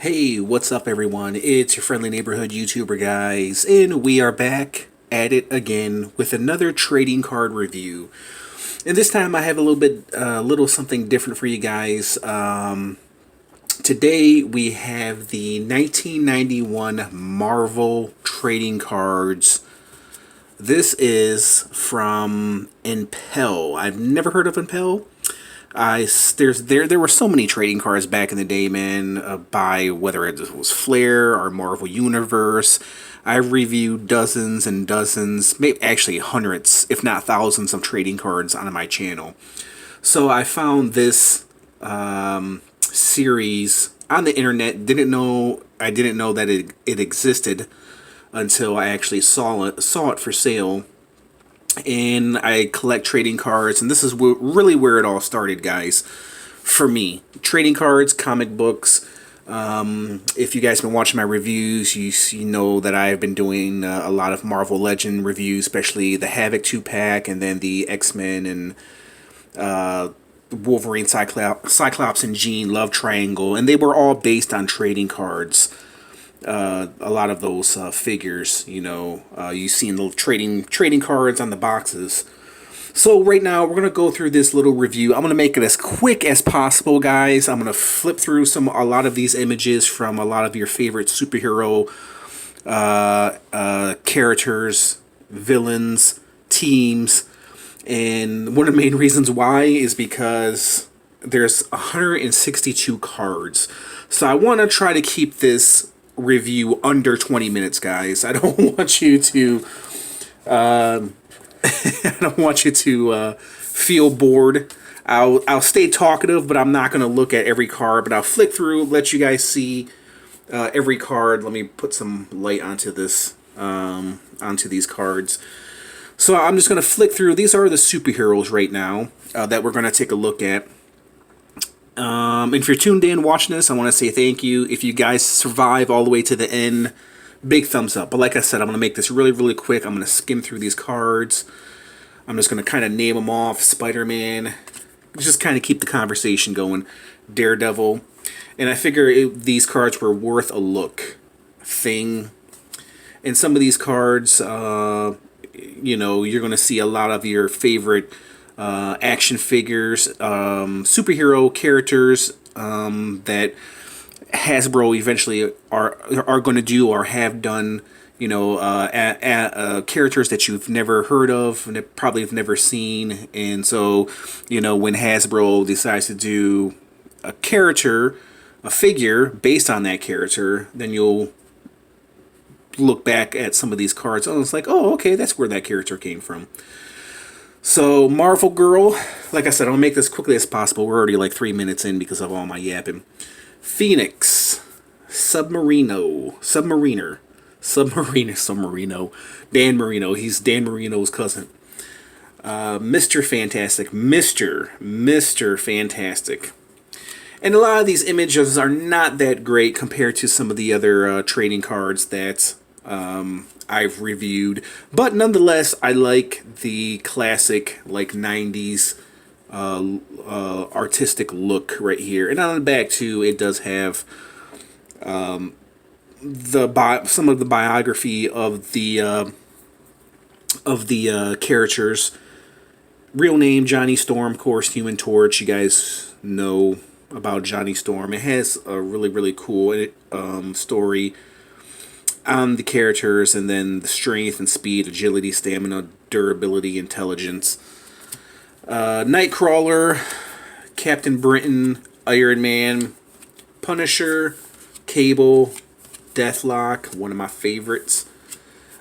Hey, what's up, everyone? It's your friendly neighborhood YouTuber, guys, and we are back at it again with another trading card review. And this time, I have a little something different for you guys. Today, we have the 1991 Marvel trading cards. This is from Impel. I've never heard of Impel. There were so many trading cards back in the day, man. By whether it was Flair or Marvel Universe, I reviewed dozens and dozens, maybe actually hundreds, if not thousands, of trading cards on my channel. So I found this series on the internet. I didn't know that it existed until I actually saw it for sale, and I collect trading cards, and this is really where it all started, guys. For me, trading cards, comic books. If you guys have been watching my reviews, you know that I've been doing a lot of Marvel Legend reviews, especially the Havoc 2-pack, and then the X-Men and Wolverine, Cyclops, and Jean love triangle, and they were all based on trading cards. A lot of those figures, you've seen the trading cards on the boxes. So right now we're gonna go through this little review. I'm gonna make it as quick as possible, guys. I'm gonna flip through a lot of these images from a lot of your favorite superhero characters, villains, teams, and one of the main reasons why is because there's 162 cards. So I want to try to keep this review under 20 minutes, guys. I don't want you to I don't want you to feel bored. I'll stay talkative, but I'm not going to look at every card, but I'll flick through, let you guys see every card. Let me put some light onto this onto these cards. So I'm just going to flick through. These are the superheroes right now that we're going to take a look at. And if you're tuned in watching this, I want to say thank you. If you guys survive all the way to the end, big thumbs up. But like I said, I'm going to make this really, really quick. I'm going to skim through these cards. I'm just going to kind of name them off. Spider-Man. Just kind of keep the conversation going. Daredevil. And I figure these cards were worth a look. Thing. And some of these cards, you're going to see a lot of your favorite action figures, superhero characters that Hasbro eventually are going to do or have done. Characters that you've never heard of and probably have never seen. And so, when Hasbro decides to do a figure based on that character, then you'll look back at some of these cards. Oh, it's like, oh, okay, that's where that character came from. So, Marvel Girl, like I said, I'll make this quickly as possible. We're already like 3 minutes in because of all my yapping. Phoenix, Submariner. Dan Marino. He's Dan Marino's cousin. Mr. Fantastic. Mr. Fantastic. And a lot of these images are not that great compared to some of the other trading cards that I've reviewed, but nonetheless, I like the classic, like 90s artistic look right here. And on the back too, it does have some of the biography of the characters. Real name Johnny Storm, of course, Human Torch. You guys know about Johnny Storm. It has a really, really cool story on the characters, and then the strength and speed, agility, stamina, durability, intelligence. Nightcrawler, Captain Britain, Iron Man, Punisher, Cable, Deathlock, one of my favorites.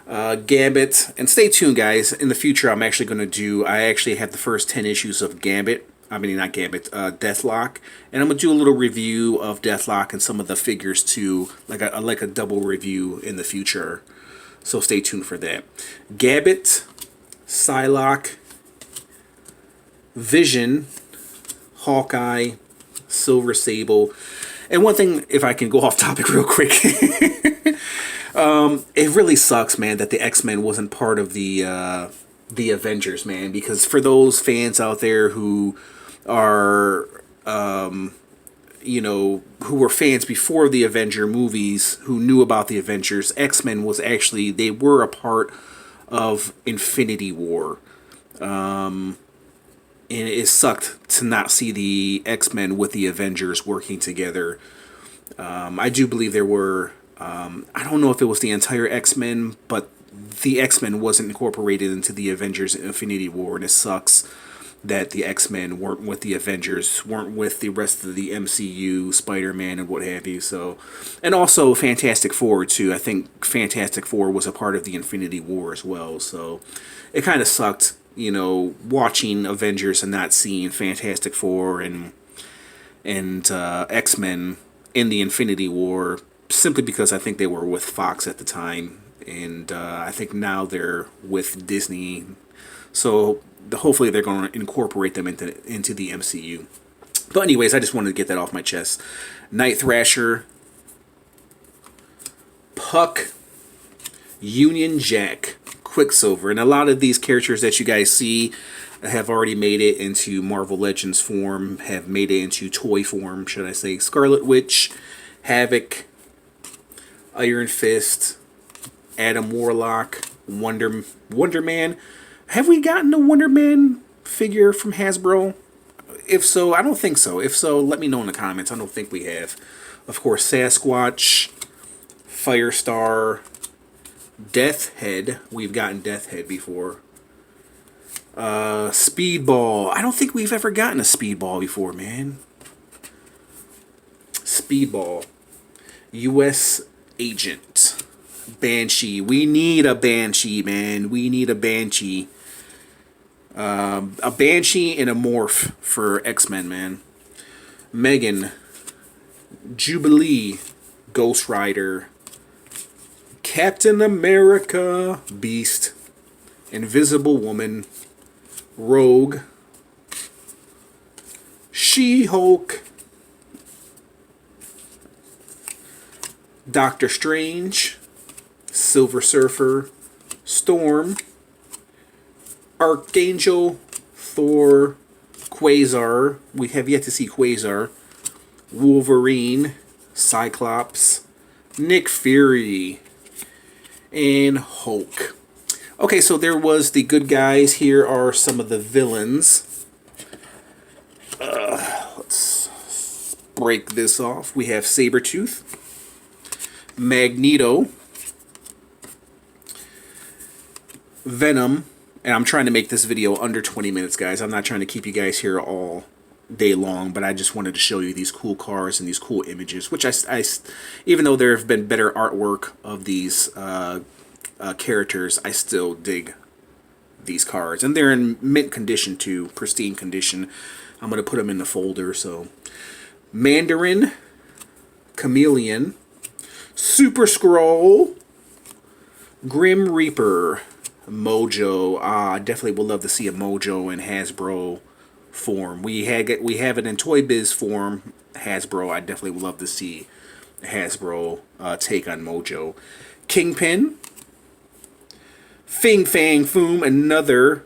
Gambit, and stay tuned, guys. In the future, I actually have the first 10 issues of Gambit. I mean, not Gambit, Deathlock. And I'm going to do a little review of Deathlock and some of the figures too, like a double review in the future. So stay tuned for that. Gambit, Psylocke, Vision, Hawkeye, Silver Sable. And one thing, if I can go off topic real quick, it really sucks, man, that the X-Men wasn't part of the Avengers, man. Because for those fans out there who are who were fans before the Avenger movies, who knew about the Avengers, X-Men was actually, they were a part of Infinity War. And it sucked to not see the X-Men with the Avengers working together. I do believe there were, I don't know if it was the entire X-Men, but the X-Men wasn't incorporated into the Avengers Infinity War, and it sucks that the X-Men weren't with the Avengers, weren't with the rest of the MCU, Spider-Man and what have you. So, and also Fantastic Four too. I think Fantastic Four was a part of the Infinity War as well. So it kind of sucked, watching Avengers and not seeing Fantastic Four and X-Men in the Infinity War, simply because I think they were with Fox at the time, and I think now they're with Disney. So hopefully they're going to incorporate them into the MCU. But anyways, I just wanted to get that off my chest. Night Thrasher, Puck, Union Jack, Quicksilver, and a lot of these characters that you guys see have already made it into Marvel Legends form, have made it into toy form, should I say. Scarlet Witch, Havoc, Iron Fist, Adam Warlock, Wonder Man. Have we gotten a Wonder Man figure from Hasbro? If so, I don't think so. If so, let me know in the comments. I don't think we have. Of course, Sasquatch, Firestar, Deathhead. We've gotten Deathhead before. Speedball. I don't think we've ever gotten a Speedball before, man. Speedball. U.S. Agent. Banshee. We need a Banshee, man. We need a Banshee. A Banshee and a Morph for X-Men, man. Megan. Jubilee. Ghost Rider. Captain America. Beast. Invisible Woman. Rogue. She-Hulk. Doctor Strange. Silver Surfer. Storm. Archangel. Thor. Quasar. We have yet to see Quasar. Wolverine. Cyclops. Nick Fury. And Hulk. Okay, so there was the good guys. Here are some of the villains. Let's break this off. We have Sabretooth. Magneto. Venom. And I'm trying to make this video under 20 minutes, guys. I'm not trying to keep you guys here all day long, but I just wanted to show you these cool cars and these cool images, which I even though there have been better artwork of these characters, I still dig these cards. And they're in mint condition too, pristine condition. I'm going to put them in the folder. So Mandarin, Chameleon, Super Skrull, Grim Reaper, Mojo. I definitely would love to see a Mojo in Hasbro form. We have it in Toy Biz form, Hasbro. I definitely would love to see Hasbro take on Mojo. Kingpin, Fing Fang Foom, another.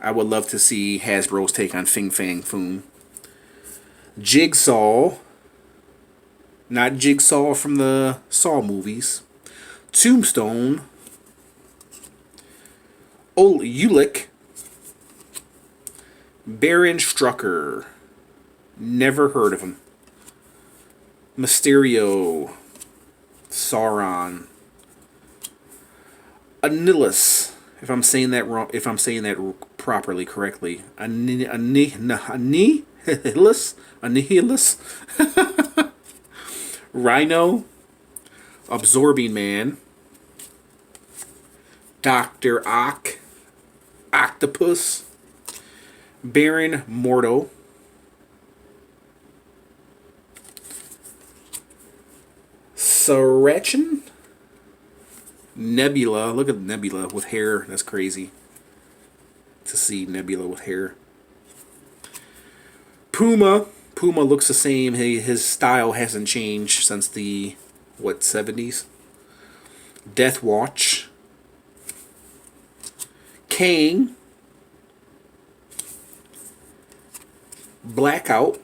I would love to see Hasbro's take on Fing Fang Foom. Jigsaw, not Jigsaw from the Saw movies. Tombstone, Ulick, Baron Strucker, never heard of him. Mysterio, Sauron, Annihilus, if I'm saying that wrong, if I'm saying that properly, correctly. Annihilus, Rhino, Absorbing Man, Dr. Ock, Octopus, Baron Mordo, Saracen, Nebula. Look at Nebula with hair. That's crazy to see Nebula with hair. Puma. Puma looks the same. His style hasn't changed since the, what, 70s? Death Watch. Kang. Blackout.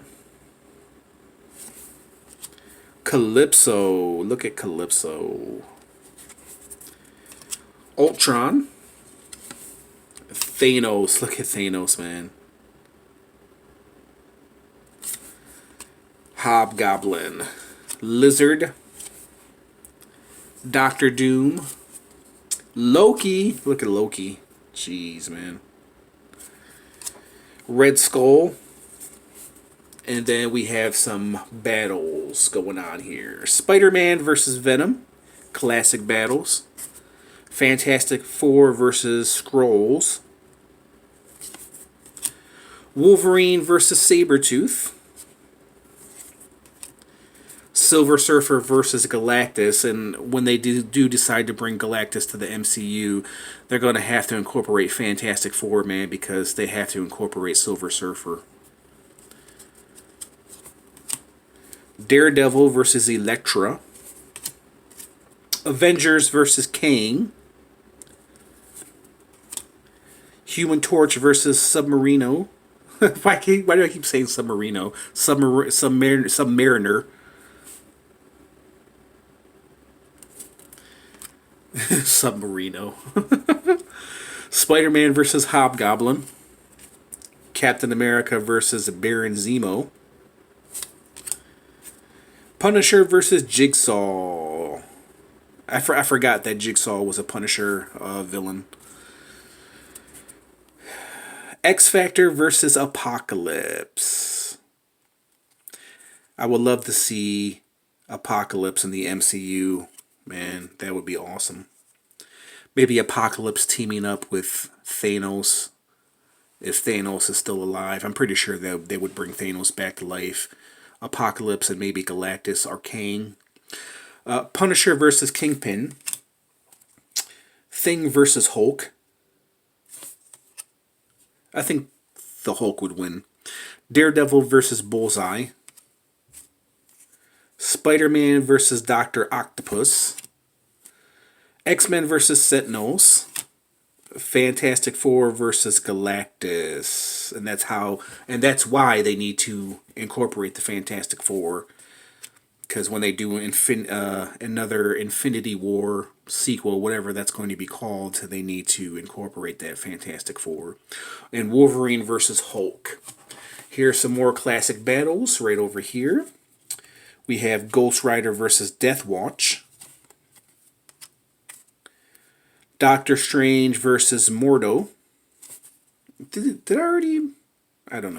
Calypso. Look at Calypso. Ultron. Thanos. Look at Thanos, man. Hobgoblin. Lizard. Doctor Doom. Loki. Look at Loki. Jeez, man. Red Skull. And then we have some battles going on here. Spider-Man versus Venom. Classic battles. Fantastic Four versus Skrulls. Wolverine versus Sabretooth. Silver Surfer versus Galactus. And when they do decide to bring Galactus to the MCU, they're going to have to incorporate Fantastic Four, man, because they have to incorporate Silver Surfer. Daredevil versus Elektra. Avengers versus Kang. Human Torch versus Submarino. Why do I keep saying Submarino? Submariner. Submarino. Spider-Man versus Hobgoblin. Captain America versus Baron Zemo. Punisher versus Jigsaw. I forgot that Jigsaw was a Punisher villain. X-Factor versus Apocalypse. I would love to see Apocalypse in the MCU. Man, that would be awesome. Maybe Apocalypse teaming up with Thanos. If Thanos is still alive. I'm pretty sure that they would bring Thanos back to life. Apocalypse and maybe Galactus or Kang. Punisher versus Kingpin. Thing versus Hulk. I think the Hulk would win. Daredevil versus Bullseye. Spider-Man versus Dr. Octopus. X-Men versus Sentinels. Fantastic Four versus Galactus. And that's why they need to incorporate the Fantastic Four. Because when they do another Infinity War sequel, whatever that's going to be called, they need to incorporate that Fantastic Four. And Wolverine versus Hulk. Here's some more classic battles right over here. We have Ghost Rider versus Deathwatch. Doctor Strange versus Mordo. Did I already? I don't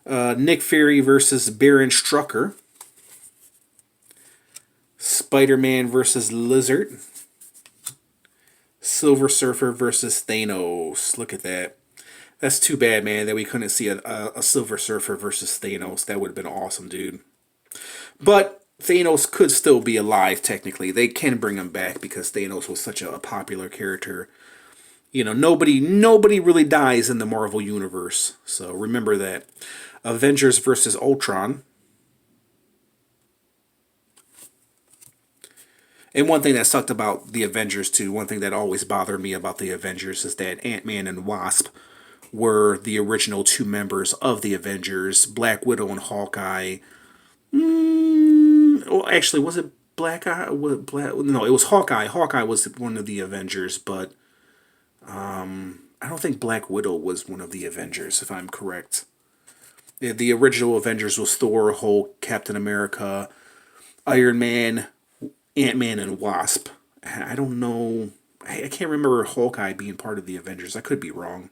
know. Nick Fury versus Baron Strucker. Spider-Man versus Lizard. Silver Surfer versus Thanos. Look at that. That's too bad, man, that we couldn't see a Silver Surfer versus Thanos. That would have been awesome, dude. But Thanos could still be alive, technically. They can bring him back because Thanos was such a popular character. You know, nobody really dies in the Marvel Universe. So remember that. Avengers versus Ultron. And one thing that sucked about the Avengers, too, one thing that always bothered me about the Avengers is that Ant-Man and Wasp were the original two members of the Avengers. Black Widow and Hawkeye. Well, actually, was it Black Eye? No, it was Hawkeye. Hawkeye was one of the Avengers, but I don't think Black Widow was one of the Avengers, if I'm correct. The original Avengers was Thor, Hulk, Captain America, Iron Man, Ant-Man, and Wasp. I don't know. I can't remember Hawkeye being part of the Avengers. I could be wrong.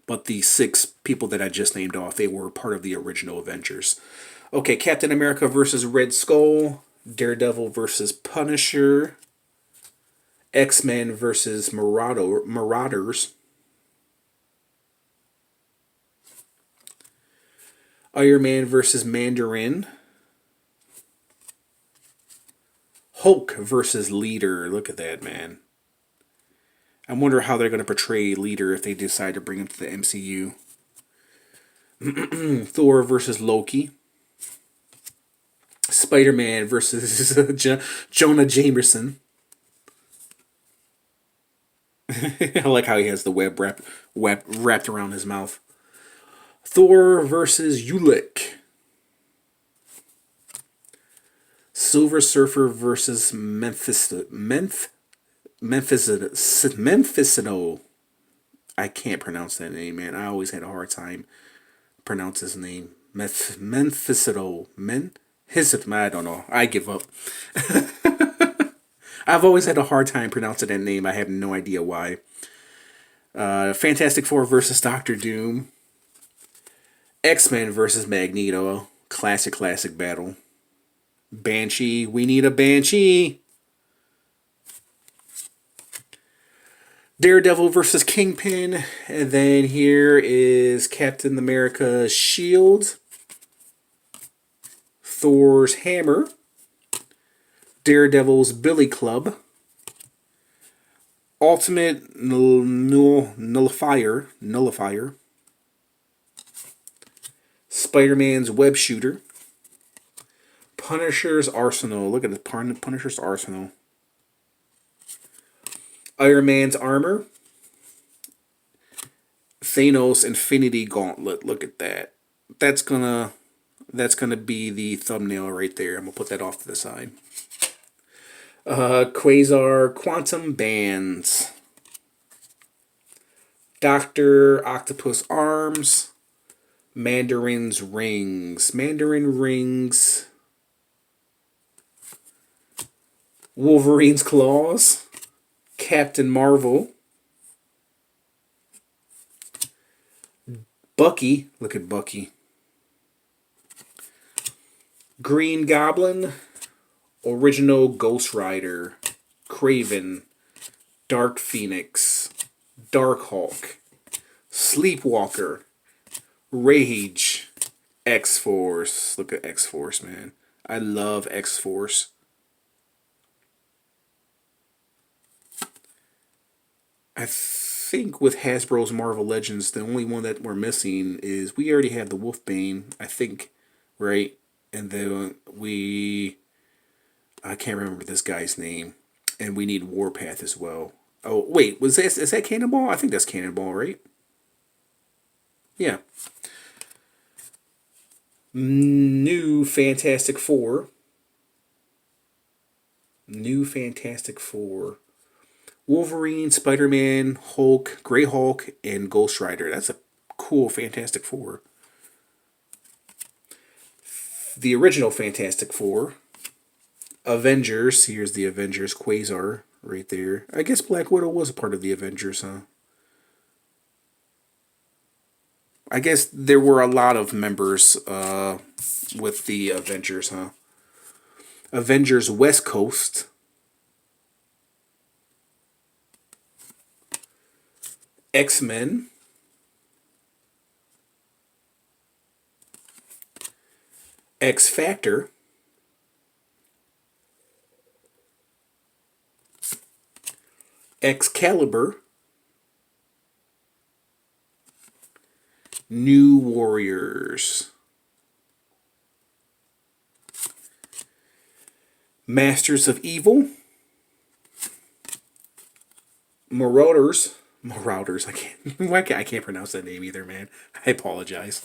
But the 6 people that I just named off, they were part of the original Avengers. Okay, Captain America versus Red Skull. Daredevil versus Punisher. X-Men versus Marauders. Iron Man versus Mandarin. Hulk versus Leader. Look at that, man. I wonder how they're going to portray Leader if they decide to bring him to the MCU. Thor versus Loki. Spider-Man versus Jonah Jameson. I like how he has the web wrapped around his mouth. Thor versus Ulik. Silver Surfer versus Memphisino. I can't pronounce that name, man. I always had a hard time pronounce his name. Memphisino. I don't know. I give up. I've always had a hard time pronouncing that name. I have no idea why. Fantastic Four versus Doctor Doom. X-Men versus Magneto. Classic battle. Banshee. We need a Banshee. Daredevil versus Kingpin. And then here is Captain America's shield. Thor's hammer. Daredevil's billy club. Ultimate nullifier. Spider-Man's web shooter. Punisher's arsenal. Look at the Punisher's arsenal. Iron Man's armor. Thanos Infinity Gauntlet. Look at that. That's gonna be the thumbnail right there. I'm gonna put that off to the side. Quasar Quantum Bands. Dr. Octopus arms. Mandarin's rings. Mandarin rings. Wolverine's claws. Captain Marvel. Bucky. Look at Bucky. Green Goblin. Original Ghost Rider. Kraven. Dark Phoenix. Dark Hulk. Sleepwalker. Rage. X-Force. Look at X-Force, man. I love X-Force. I think with Hasbro's Marvel Legends, the only one that we're missing is we already have the Wolfbane, I think, right? And then I can't remember this guy's name, and we need Warpath as well. Oh wait, is that Cannonball? I think that's Cannonball, right? Yeah. New Fantastic Four. Wolverine, Spider-Man, Hulk, Grey Hulk, and Ghost Rider. That's a cool Fantastic Four. The original Fantastic Four. Avengers. Here's the Avengers. Quasar right there. I guess Black Widow was a part of the Avengers, huh? I guess there were a lot of members with the Avengers, huh? Avengers West Coast. X-Men. X-Factor. Excalibur. New Warriors. Masters of Evil. Marauders. I can't pronounce that name either, man. I apologize.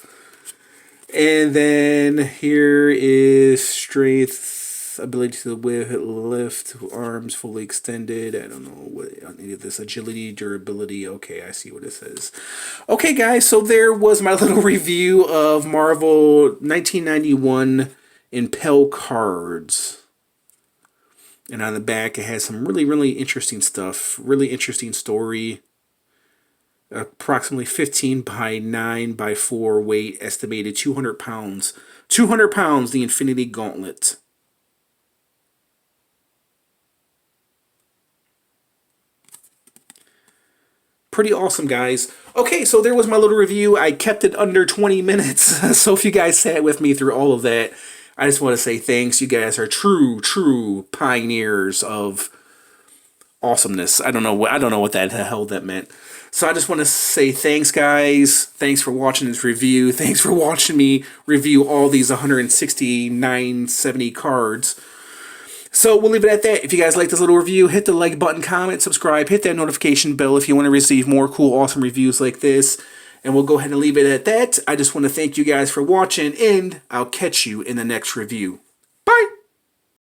And then here is strength, ability to lift, arms fully extended. I don't know what any of this. Agility, durability. Okay, I see what it says. Okay, guys, so there was my little review of Marvel 1991 Impel cards. And on the back, it has some really interesting stuff. Really interesting story. Approximately 15 by 9 by 4 weight, estimated 200 pounds. 200 pounds, the Infinity Gauntlet. Pretty awesome, guys. Okay, so there was my little review. I kept it under 20 minutes. So if you guys sat with me through all of that, I just want to say thanks. You guys are true pioneers of awesomeness. I don't know what the hell that meant. So I just want to say thanks, guys. Thanks for watching this review. Thanks for watching me review all these 169.70 cards. So we'll leave it at that. If you guys like this little review, hit the like button, comment, subscribe, hit that notification bell if you want to receive more cool, awesome reviews like this. And we'll go ahead and leave it at that. I just want to thank you guys for watching, and I'll catch you in the next review. Bye!